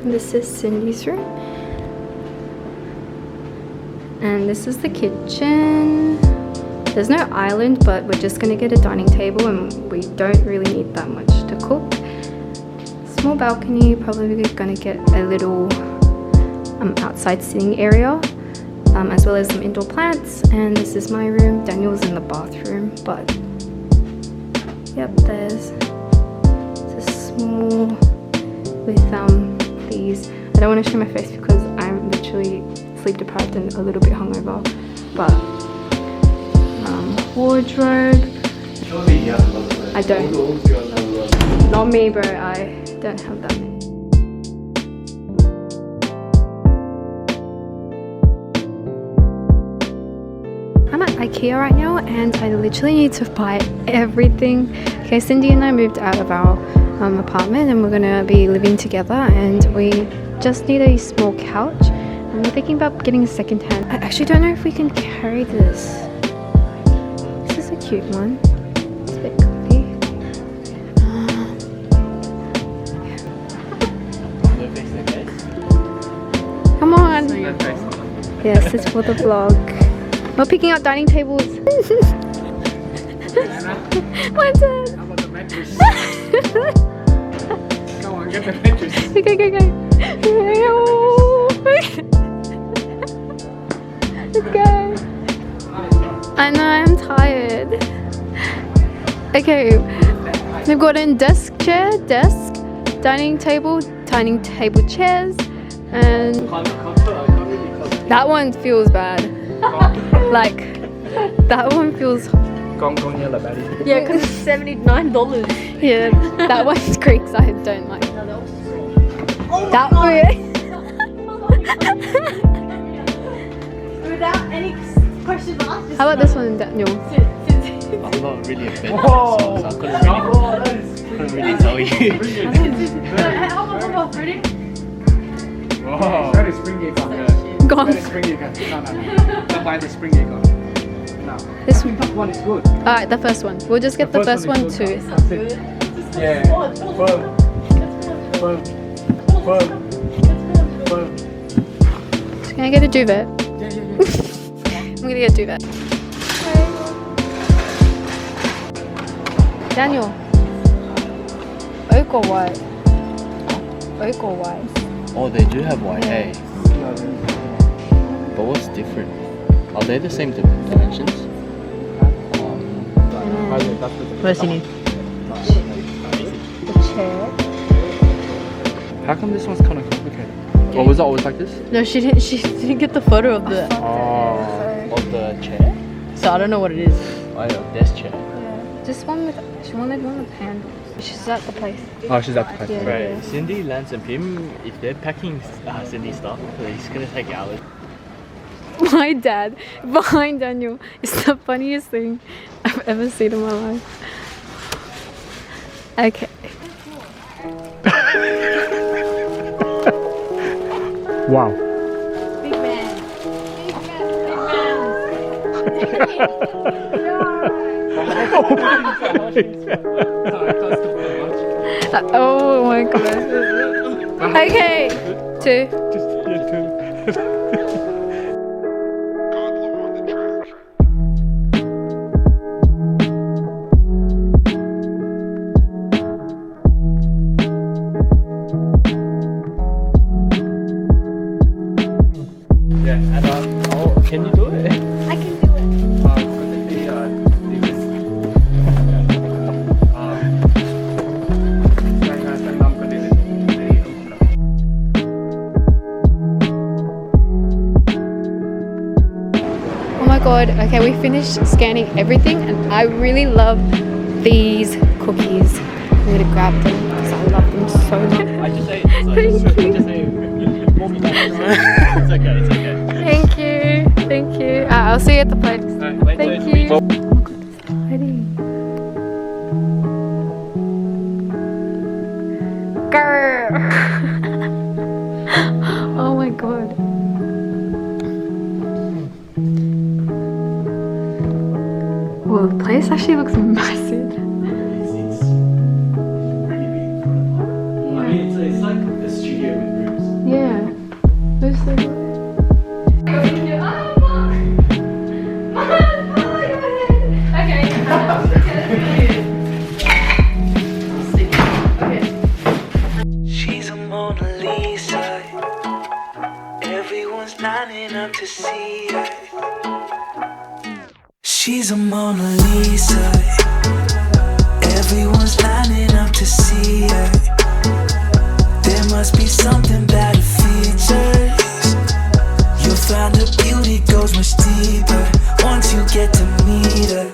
This is Cindy's room. And this is the kitchen. There's no island, but we're just gonna get a dining table and we don't really need that much to cook. Small balcony, probably gonna get a little outside sitting area, as well as some indoor plants. And this is my room. Daniel's in the bathroom, but yep, there's a small with these. I don't want to show my face because I'm literally sleep deprived and a little bit hungover, but wardrobe. I don't. Not me, bro. I don't have that many. I'm at IKEA right now and I literally need to buy everything. Okay, Cindy and I moved out of our apartment and we're gonna be living together, and we just need a small couch. And we're thinking about getting a second hand. I actually don't know if we can carry this. This is a cute one. It's a bit comfy. Come on. Yes, it's for the vlog. We're picking out dining tables. What's it? How about the mattress? Go on, get the mattress. Okay, go. Let's go. I know, I'm tired. Okay, we've got a desk, dining table chairs, and that one feels bad. Like, that one feels... Yeah, because it's $79. Yeah, that one's creaks I don't like. That one... Without any questions asked. How about this one, Daniel? I'm not really a bed person, so I couldn't really tell you. Hold on, ready? Whoa. Very springy one. Gone. Very springy one. No. Don't buy the springy one. No. This The top one is good. Alright, the first one. We'll just get the first one is too. good. That's it. Yeah. Firm. Can I get a duvet? Yeah. I'm gonna get a duvet. Daniel. Oak or white? Oak or white? Oh, they do have white, hey. But what's different? Are they the same dimensions? What do you need? The chair. How come this one's kind of complicated? Or was it always like this? No, she didn't get the photo of the... Of the chair? So I don't know what it is. Oh, yeah, this chair. Yeah. Just one with... She wanted one with handles. She's at the place. Oh, she's at the place. Yeah. Right. Cindy, Lance, and Pim, if they're packing Cindy's stuff, it's gonna take hours. My dad behind Daniel is the funniest thing I've ever seen in my life. Okay. Wow. Big man. Oh my god. Okay. 2. Yeah, and can you do it? I can do it. Oh my god. Okay, we finished scanning everything and I really love these cookies. I'm gonna grab them because I love them so much. I just say Thank you. Thank you. I'll see you at the place. Thank you. Oh my god, it's exciting. Grr. Oh my god. Well, the place actually looks massive. a Mona Lisa. Everyone's lining up to see her. There must be something about her features. You'll find her beauty goes much deeper once you get to meet her.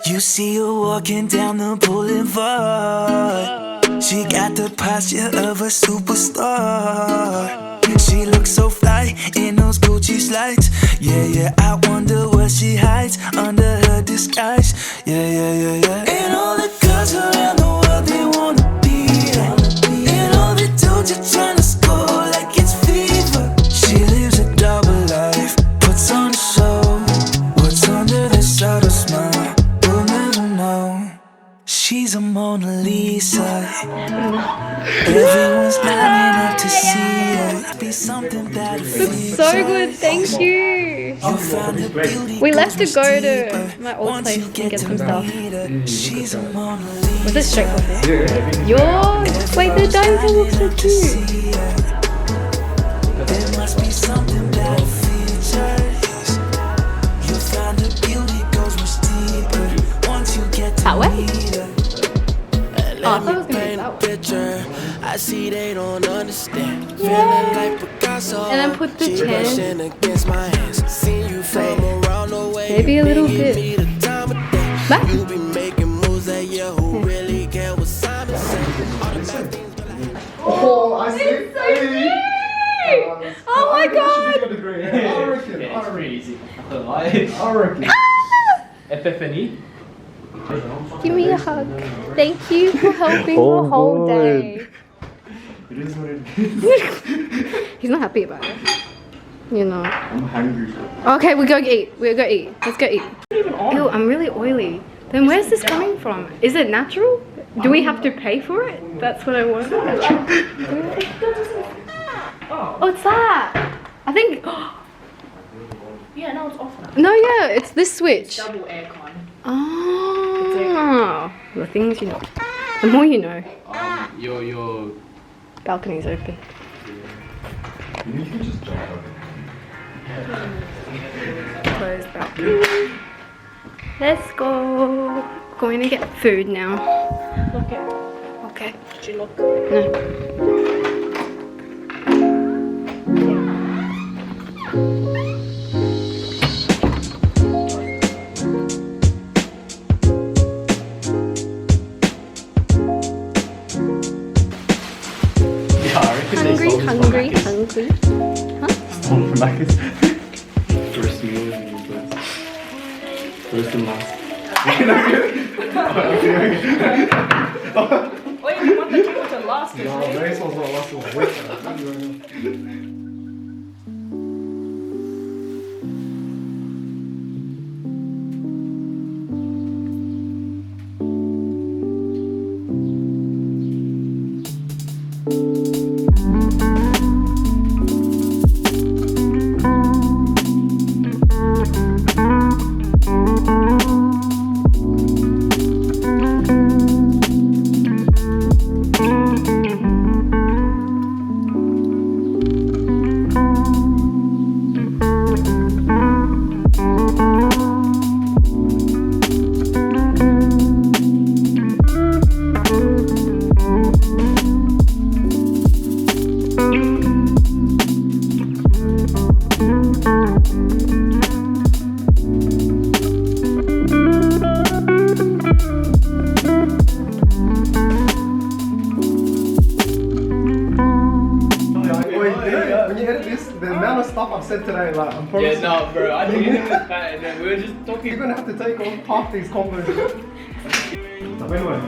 You see her walking down the boulevard. She got the posture of a superstar. She looks so fly in those Gucci slides. Yeah, yeah, I wonder what she hides under her disguise. Yeah, yeah, yeah, yeah. And all the girls around the world, they wanna be her. And all the dudes are trying to score like it's fever. She lives a double life, puts on a show. What's under this subtle smile, we'll never know. She's a Mona Lisa. Everyone's lining up to see her. Be something that Looks so good, thank you. We left to go to my old place and get some stuff. Was this straight from there? Yours? Wait, the dining table looks so cute. There must be something about her features. You'll find her beauty goes much deeper once you get to That way? meet her. Oh, I thought it was gonna be that way. I see they don't understand. Feeling like Picasso. And then put the She chair. brushing against my hands. See you from around the way. Maybe a little Give bit. me the time of day. Back. You be making moves that yeah, who really care what Simon said? All the bad things be like, Oh, I see. Oh my god! I reckon. It's pretty easy. I reckon. Epiphany. Give me a hug. Thank you for helping the whole day. It is what it is. He's not happy about it. You know. I'm hungry. Okay, we go eat. We go eat. Let's go eat. Ew, I'm really oily. Then where's this coming from? Is it natural? Do we have to pay for it? That's what I want. Oh, it's that. I think. Yeah, no, it's off now. No, yeah, it's this switch. Double aircon. Oh, the things you know. The more you know. Your Balcony's open. You can just jump over. Closed balcony. Let's go. Going to get food now. Look it. Okay. Did you look? No. Hungry. Huh? Stole from Macca's. First meal and first and last. Wait, you want the table to last? No, this one's not last. It's wet. The amount of stuff I've said today, like, I'm promising. Yeah, no, bro. I think it was bad. And then we were just talking. You're gonna have to take on half these combos. Anyway.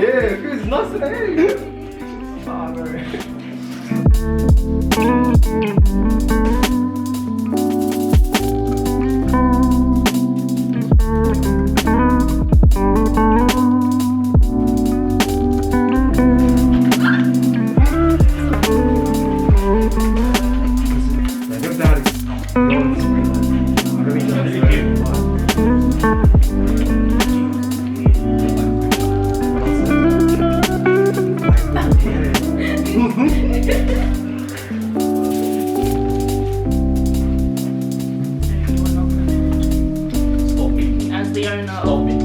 Yeah, it feels nice today. Ah, no. the owner of